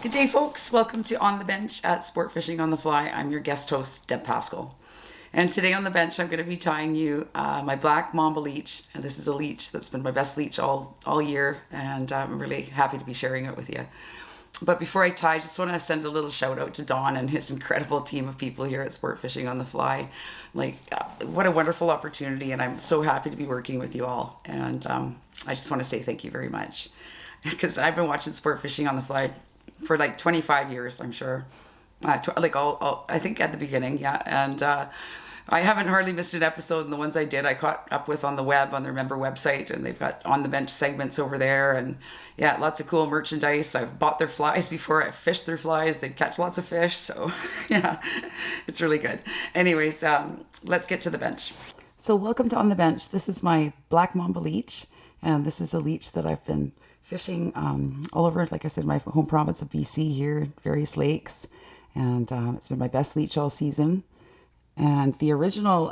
Good day, folks. Welcome to On the Bench at Sport Fishing on the Fly. I'm your guest host, Deb Paskall. And today on the bench, I'm going to be tying you my black Mamba leech. And this is a leech that's been my best leech all year, and I'm really happy to be sharing it with you. But before I tie, I just want to send a little shout out to Don and his incredible team of people here at Sport Fishing on the Fly. What a wonderful opportunity, and I'm so happy to be working with you all. And I just want to say thank you very much, because I've been watching Sport Fishing on the Fly for like 25 years, I'm sure. I think at the beginning, yeah. And I haven't hardly missed an episode, and the ones I did, I caught up with on the web, on their member website, and they've got on the bench segments over there, and yeah, lots of cool merchandise. I've bought their flies before. I've fished their flies. They catch lots of fish, so yeah, it's really good. Anyways, let's get to the bench. So welcome to On the Bench. This is my black Mamba leech, and this is a leech that I've been fishing all over, like I said, my home province of BC here, various lakes, and it's been my best leech all season. And the original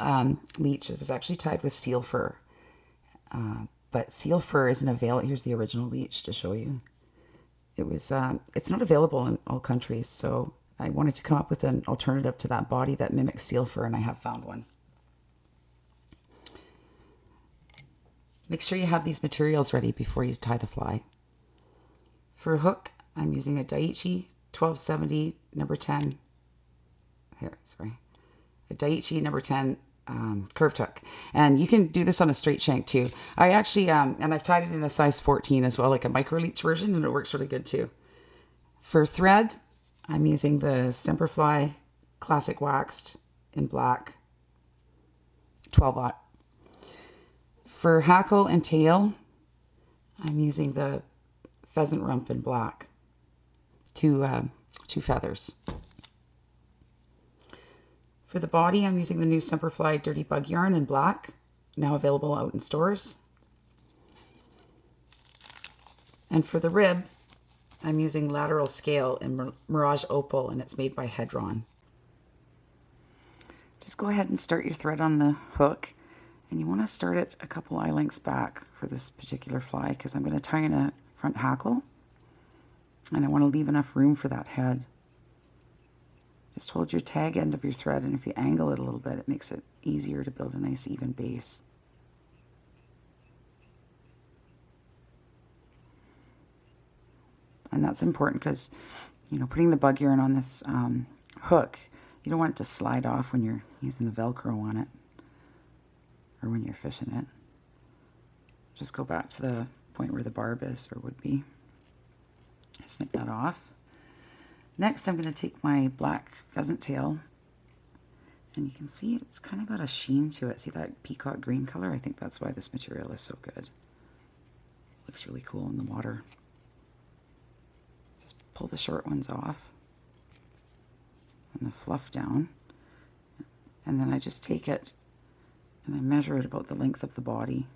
leech was actually tied with seal fur, but seal fur isn't available. Here's the original leech to show you. It's not available in all countries, so I wanted to come up with an alternative to that body that mimics seal fur, and I have found one. Make sure you have these materials ready before you tie the fly. For a hook, I'm using a Daiichi 1270 number 10. A Daiichi number 10 curved hook. And you can do this on a straight shank too. I actually, and I've tied it in a size 14 as well, like a micro leech version, and it works really good too. For thread, I'm using the Semperfli Classic Waxed in black, 12-aught. For hackle and tail, I'm using the Pheasant Rump in black, two feathers. For the body, I'm using the new Semperfli Dirty Bug yarn in black, now available out in stores. And for the rib, I'm using Lateral Scale in Mirage Opal, and it's made by Hedron. Just go ahead and start your thread on the hook. And you want to start it a couple eye lengths back for this particular fly, because I'm going to tie in a front hackle, and I want to leave enough room for that head. Just hold your tag end of your thread, and if you angle it a little bit, it makes it easier to build a nice even base. And that's important because, putting the bug yarn on this hook, you don't want it to slide off when you're using the Velcro on it, or when you're fishing it. Just go back to the point where the barb is, or would be. Snip that off. Next, I'm going to take my black pheasant tail, and you can see it's kind of got a sheen to it. See that peacock green color? I think that's why this material is so good. Looks really cool in the water. Just pull the short ones off and the fluff down, and then I just take it and I measure it about the length of the body.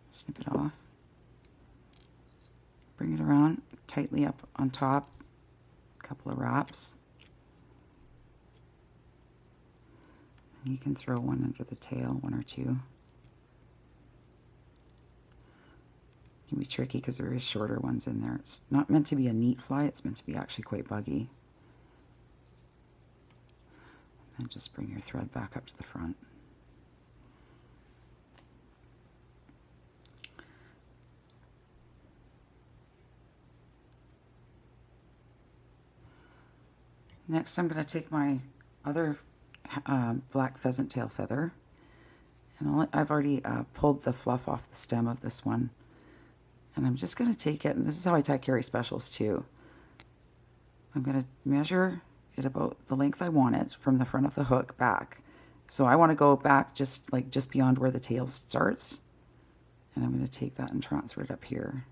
Snip it off. Bring it around tightly up on top, a couple of wraps. And you can throw one under the tail, one or two. It can be tricky because there is shorter ones in there. It's not meant to be a neat fly, it's meant to be actually quite buggy. And just bring your thread back up to the front. Next, I'm going to take my other black pheasant tail feather, and I've already pulled the fluff off the stem of this one, and I'm just going to take it, and this is how I tie carry specials too. I'm going to measure it about the length I want it from the front of the hook back. So I want to go back just beyond where the tail starts, and I'm going to take that and transfer it up here.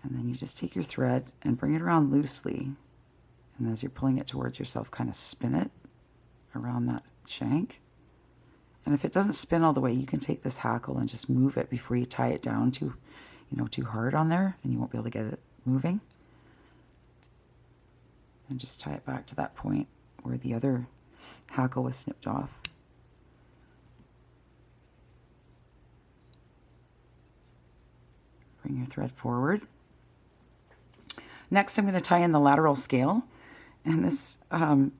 And then you just take your thread and bring it around loosely. And as you're pulling it towards yourself, kind of spin it around that shank. And if it doesn't spin all the way, you can take this hackle and just move it before you tie it down too hard on there, and you won't be able to get it moving. And just tie it back to that point where the other hackle was snipped off. Bring your thread forward. Next, I'm going to tie in the lateral scale. And this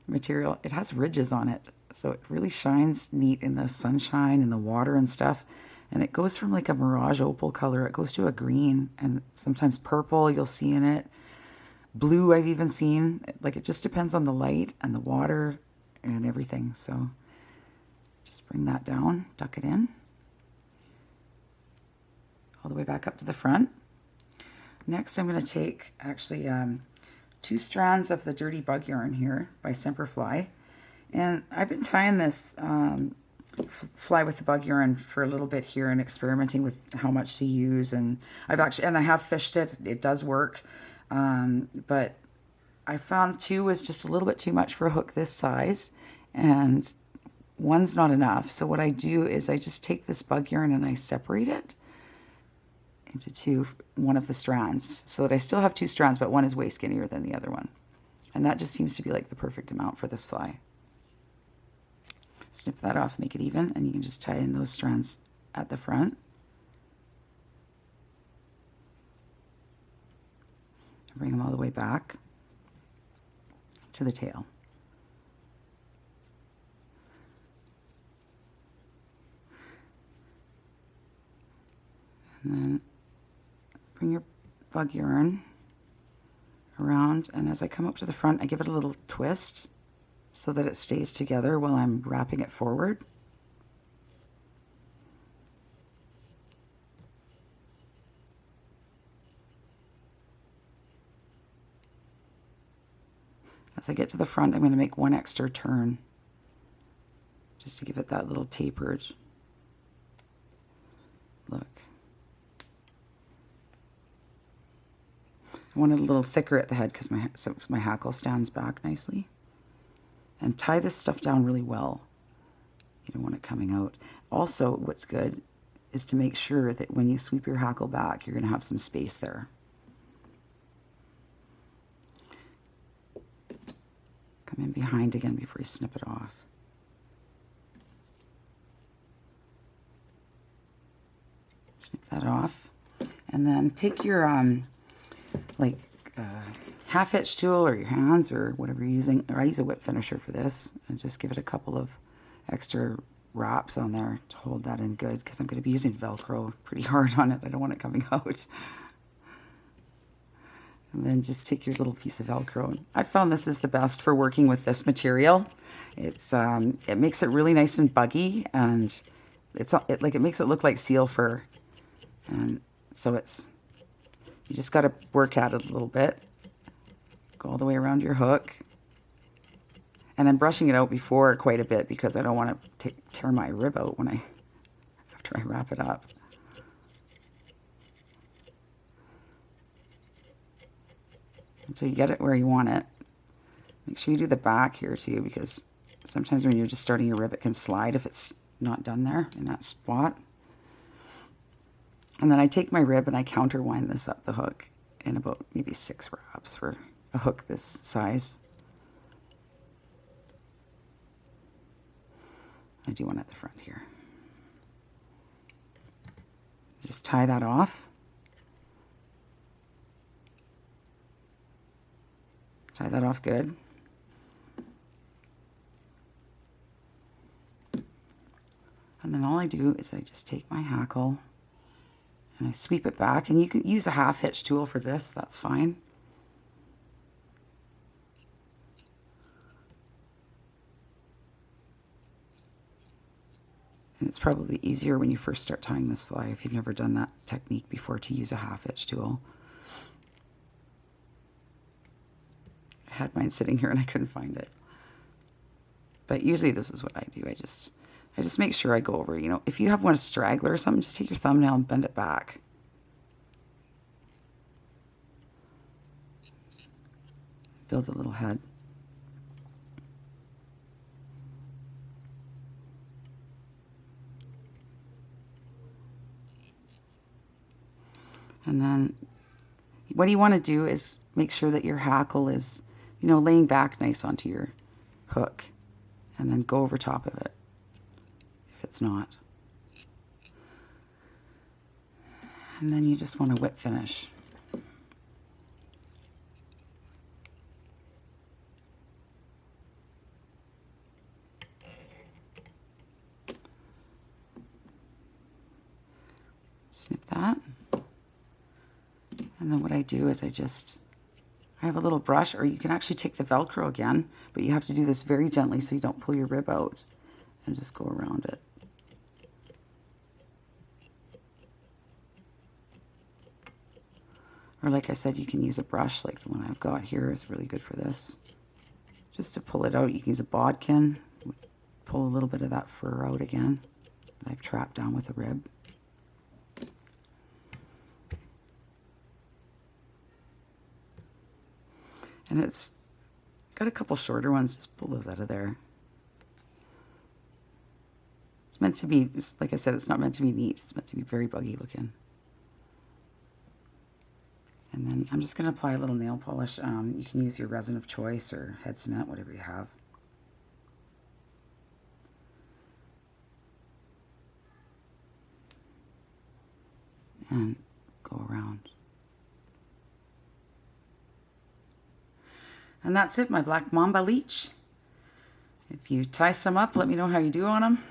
material, it has ridges on it. So it really shines neat in the sunshine and the water and stuff. And it goes from like a mirage opal color, it goes to a green, and sometimes purple you'll see in it. Blue I've even seen. Like, it just depends on the light and the water and everything. So just bring that down, tuck it in. All the way back up to the front. Next I'm going to take actually 2 strands of the dirty bug yarn here by Semperfli. And I've been tying this fly with the bug yarn for a little bit here and experimenting with how much to use, and I have fished it. It does work, but I found 2 was just a little bit too much for a hook this size, and 1's not enough. So what I do is I just take this bug yarn and I separate it into one of the strands, so that I still have 2 strands, but one is way skinnier than the other one, and that just seems to be like the perfect amount for this fly. Snip that off, make it even, and you can just tie in those strands at the front. Bring them all the way back to the tail. And then bring your bug yarn around, and as I come up to the front, I give it a little twist so that it stays together while I'm wrapping it forward. As I get to the front, I'm going to make 1 extra turn just to give it that little tapered look. I want it a little thicker at the head because my hackle stands back nicely. And tie this stuff down really well. You don't want it coming out. Also, what's good is to make sure that when you sweep your hackle back, you're going to have some space there. Come in behind again before you snip it off. Snip that off. And then take your half hitch tool or your hands or whatever you're using, or I use a whip finisher for this, and just give it a couple of extra wraps on there to hold that in good, because I'm going to be using Velcro pretty hard on it. I don't want it coming out. And then just take your little piece of Velcro. I found this is the best for working with this material. It's it makes it really nice and buggy, and it makes it look like seal fur, and so you just got to work at it a little bit. Go all the way around your hook. And I'm brushing it out before quite a bit because I don't want to tear my rib out after I wrap it up. Until you get it where you want it. Make sure you do the back here too, because sometimes when you're just starting your rib, it can slide if it's not done there in that spot. And then I take my rib and I counterwind this up the hook in about maybe 6 wraps for a hook this size. I do one at the front here. Just tie that off. Tie that off good. And then all I do is I just take my hackle and I sweep it back, and you can use a half hitch tool for this, that's fine. And it's probably easier when you first start tying this fly, if you've never done that technique before, to use a half hitch tool. I had mine sitting here and I couldn't find it. But usually this is what I do. I just make sure I go over, if you have one straggler or something, just take your thumbnail and bend it back. Build a little head. And then what you want to do is make sure that your hackle is, laying back nice onto your hook, and then go over top of it if it's not. And then you just want to whip finish. Snip that. And then what I do is I have a little brush, or you can actually take the Velcro again, but you have to do this very gently so you don't pull your rib out, and just go around it. Or like I said, you can use a brush like the one I've got here is really good for this. Just to pull it out, you can use a bodkin, pull a little bit of that fur out again that I've trapped down with the rib. And it's got a couple shorter ones, just pull those out of there. It's meant to be, like I said, it's not meant to be neat. It's meant to be very buggy looking. And then I'm just going to apply a little nail polish. You can use your resin of choice or head cement, whatever you have. And go around. And that's it, my black mamba leech. If you tie some up, let me know how you do on them.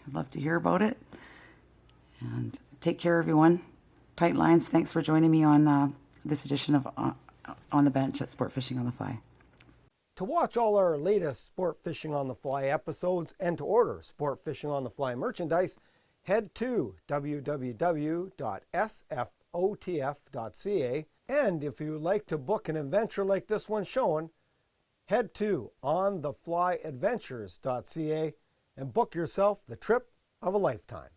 I'd love to hear about it. And take care, everyone. Tight lines. Thanks for joining me on this edition of On the Bench at Sport Fishing on the Fly. To watch all our latest Sport Fishing on the Fly episodes and to order Sport Fishing on the Fly merchandise, head to www.sfotf.ca. And if you would like to book an adventure like this one showing, head to ontheflyadventures.ca and book yourself the trip of a lifetime.